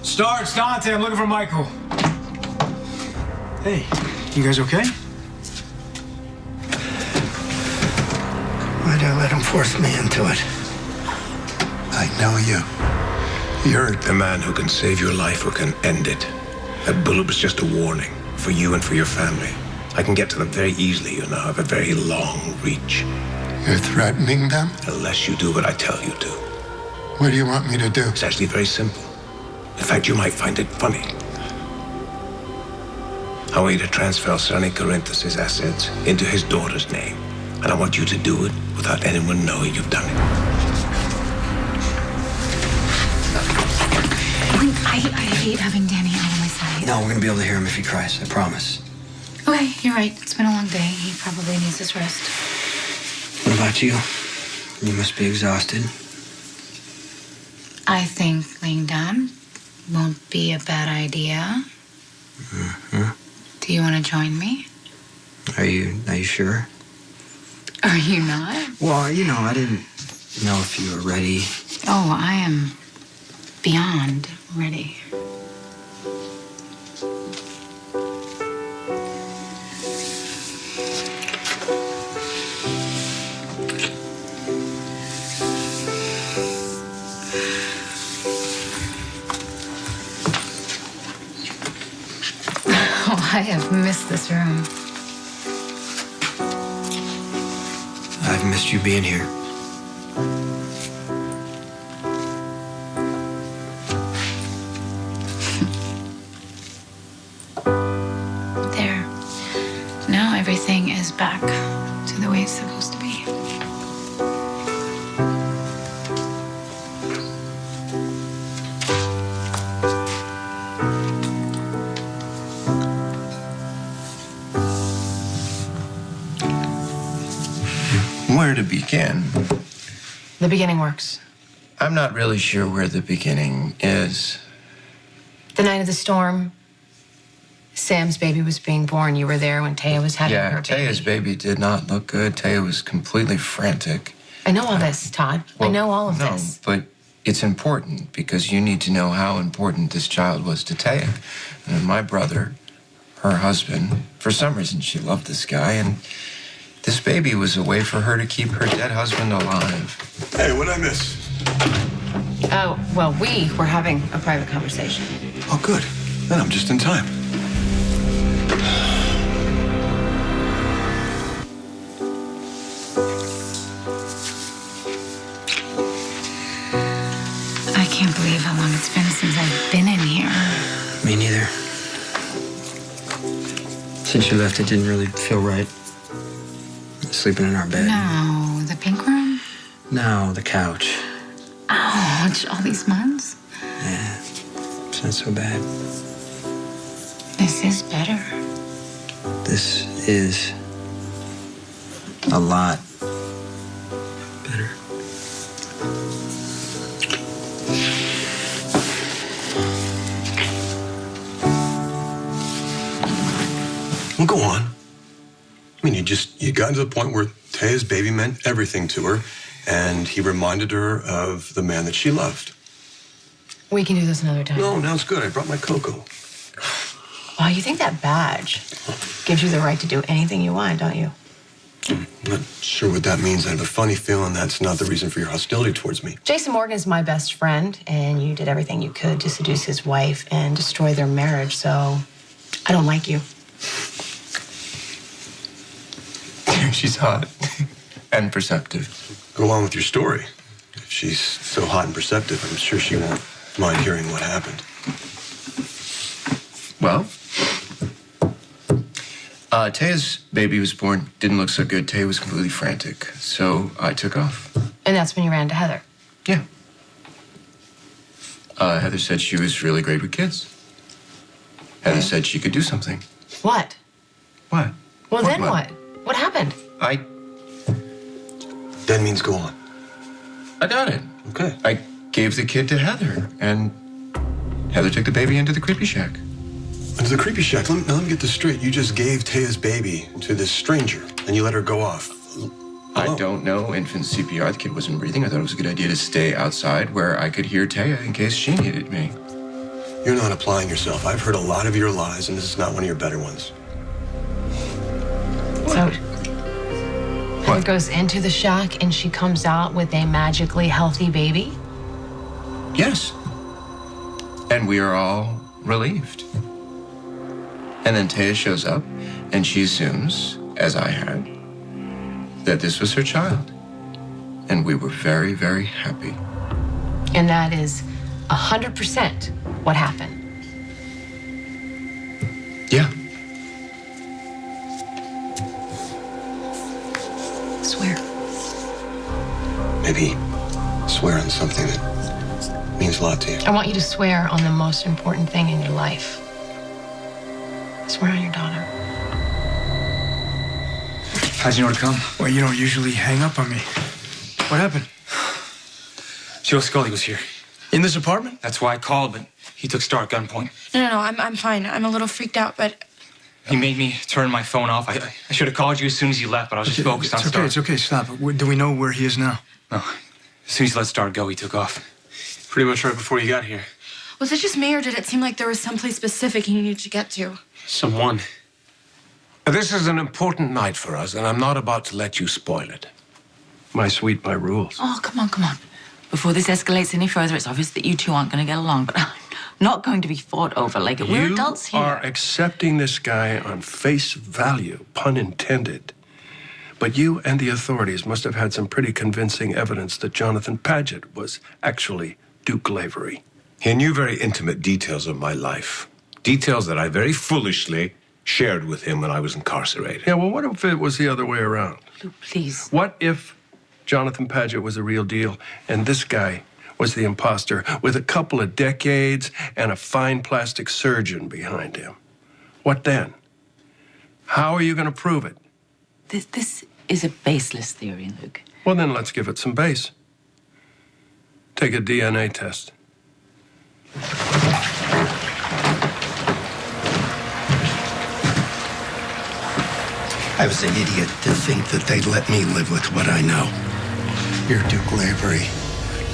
Star, it's Dante. I'm looking for Michael. Hey, you guys okay? Why'd I let him force me into it? I know you. You're the man who can save your life or can end it. That bullet was just a warning for you and for your family. I can get to them very easily. You now have a very long reach. You're threatening them? Unless you do what I tell you to. What do you want me to do? It's actually very simple. In fact, you might find it funny. I want you to transfer Sonny Corinthus' assets into his daughter's name. And I want you to do it without anyone knowing you've done it. I hate having Danny out of my sight. No, we're gonna be able to hear him if he cries, I promise. Okay, you're right. It's been a long day. He probably needs his rest. What about you? You must be exhausted. I think laying down won't be a bad idea. Mm-hmm. Do you want to join me? Are you sure? Are you not? Well, I didn't know if you were ready. Oh, I am beyond ready. Oh, I have missed this room. I've missed you being here. There. Now everything is back to the way it's supposed to be. Where to begin? The beginning works. I'm not really sure where the beginning is. The night of the storm, Sam's baby was being born. You were there when Taya was having her baby. Taya's baby did not look good. Taya was completely frantic. I know all this, Todd. I know all of this. No, but it's important because you need to know how important this child was to Taya. And my brother, her husband, for some reason she loved this guy, and this baby was a way for her to keep her dead husband alive. Hey, what'd I miss? Oh, well, we were having a private conversation. Oh, good. Then I'm just in time. I can't believe how long it's been since I've been in here. Me neither. Since you left, it didn't really feel right. Sleeping in our bed. No, the pink room? No, the couch. Ouch, all these months? Yeah, it's not so bad. This is better. This is a lot better. Well, go on. I mean, you got to the point where Taya's baby meant everything to her, and he reminded her of the man that she loved. We can do this another time. No, now it's good. I brought my cocoa. Wow, you think that badge gives you the right to do anything you want, don't you? I'm not sure what that means. I have a funny feeling that's not the reason for your hostility towards me. Jason Morgan is my best friend, and you did everything you could to seduce his wife and destroy their marriage, so I don't like you. She's hot and perceptive. Go on with your story. If she's so hot and perceptive, I'm sure she won't mind hearing what happened. Well, Taya's baby was born, didn't look so good. Taya was completely frantic, so I took off. And that's when you ran to Heather. Yeah. Heather said she was really great with kids. Heather said she could do something. What? What? Well, then what? What happened? That means go on. I got it. Okay. I gave the kid to Heather, and Heather took the baby into the creepy shack. Into the creepy shack. Let me get this straight. You just gave Taya's baby to this stranger, and you let her go off. I don't know infant CPR. The kid wasn't breathing. I thought it was a good idea to stay outside where I could hear Taya in case she needed me. You're not applying yourself. I've heard a lot of your lies, and this is not one of your better ones. So Heather goes into the shack and she comes out with a magically healthy baby? Yes. And we are all relieved. And then Taya shows up and she assumes, as I had, that this was her child. And we were very, very happy. And that is 100% what happened. Yeah. Swear. Maybe swear on something that means a lot to you. I want you to swear on the most important thing in your life. Swear on your daughter. How'd you know to come? Well, you don't usually hang up on me. What happened? Joe Scully was here. In this apartment? That's why I called, but he took Star at gunpoint. No, I'm fine. I'm a little freaked out, but... He made me turn my phone off. I should have called you as soon as you left, but I was just focused on Star. It's okay, stop. Do we know where he is now? No. As soon as you let Star go, he took off. Pretty much right before you got here. Was it just me, or did it seem like there was someplace specific he needed to get to? Someone. This is an important night for us, and I'm not about to let you spoil it. My suite, my rules. Oh, come on. Before this escalates any further, it's obvious that you two aren't going to get along, but I'm not going to be fought over. Like, we're adults here. You are accepting this guy on face value, pun intended. But you and the authorities must have had some pretty convincing evidence that Jonathan Paget was actually Duke Lavery. He knew very intimate details of my life. Details that I very foolishly shared with him when I was incarcerated. Yeah, well, what if it was the other way around? Luke, please. What if Jonathan Paget was the real deal and this guy was the imposter with a couple of decades and a fine plastic surgeon behind him? What then? How are you going to prove it? This is a baseless theory, Luke. Well, then let's give it some base. Take a DNA test. I was an idiot to think that they'd let me live with what I know. You're Duke Lavery.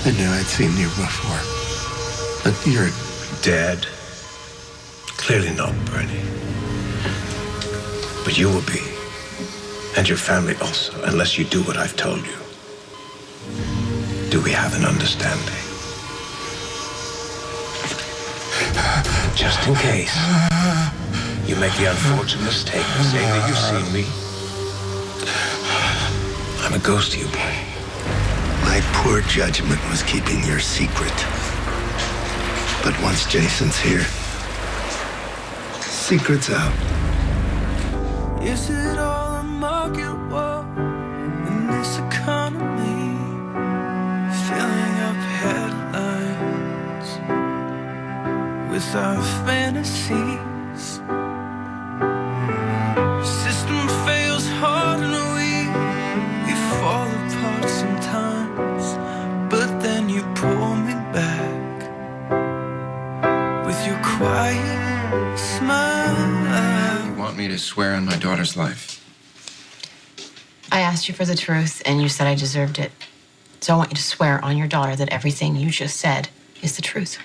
I knew I'd seen you before. But you're dead. Clearly not, Bernie. But you will be. And your family also, unless you do what I've told you. Do we have an understanding? Just in case you make the unfortunate mistake of saying that you've seen me. I'm a ghost to you, Bernie. My poor judgment was keeping your secret. But once Jason's here, secret's out. Is it all a market war in this economy? Filling up headlines with our fantasies. System fails hard and we fall apart sometimes, but then you pull me back with your quiet smile. You want me to swear on my daughter's life? I asked you for the truth, and you said I deserved it. So I want you to swear on your daughter that everything you just said is the truth.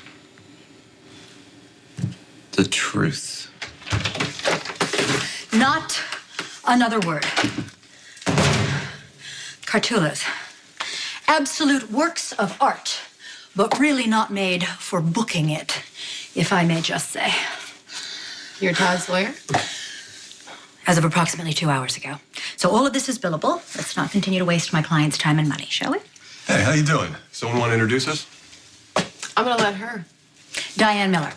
The truth. Not another word. Cartulas. Absolute works of art, but really not made for booking it, if I may just say. You're Todd's lawyer? As of approximately 2 hours ago. So all of this is billable. Let's not continue to waste my client's time and money, shall we? Hey, how you doing? Someone want to introduce us? I'm gonna let her. Diane Miller.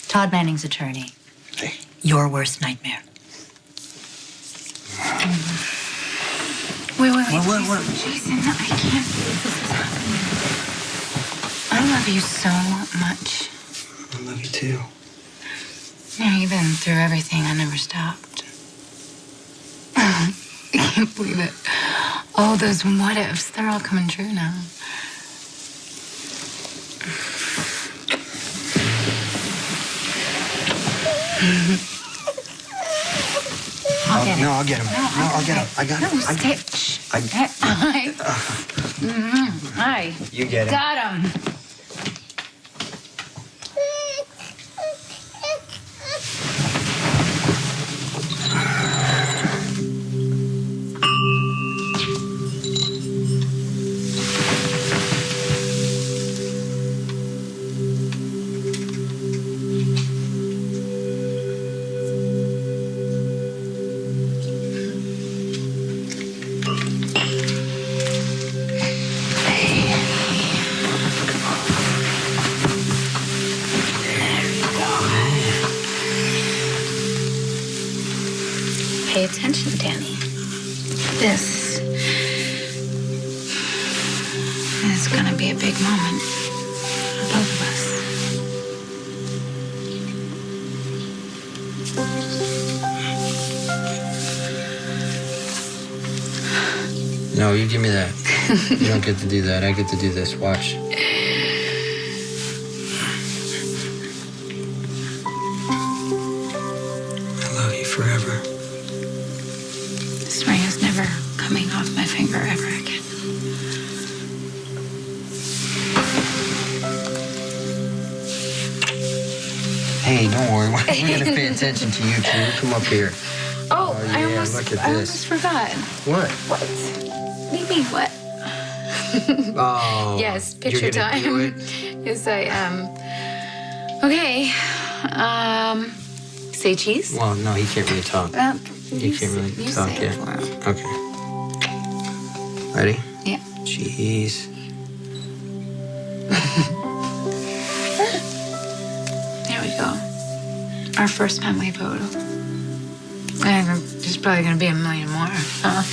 Todd Manning's attorney. Hey. Your worst nightmare. Wait. What? Jason, I can't believe this is happening. I love you so much. I love you too. Yeah, even through everything, I never stopped. I can't believe it. All those what ifs, they're all coming true now. I'll get him. I'll get him. I got him. Hi. You get him. Got him. pay attention, Danny. This is gonna be a big moment for both of us. No, you give me that. You don't get to do that. I get to do this. Watch. I love you forever. This ring is never coming off my finger ever again. Hey, don't worry. We're gonna pay attention to you two. Come up here. Oh, yeah, I almost forgot. What? What? What do you mean, what? Oh. Yes, picture you're gonna do time. Yes, I am. Okay. Say cheese. Well, no, he can't really talk. He can't really talk say it yet. for him. Okay. Ready? Yeah. Cheese. There we go. Our first family photo. And there's probably gonna be a million more, huh?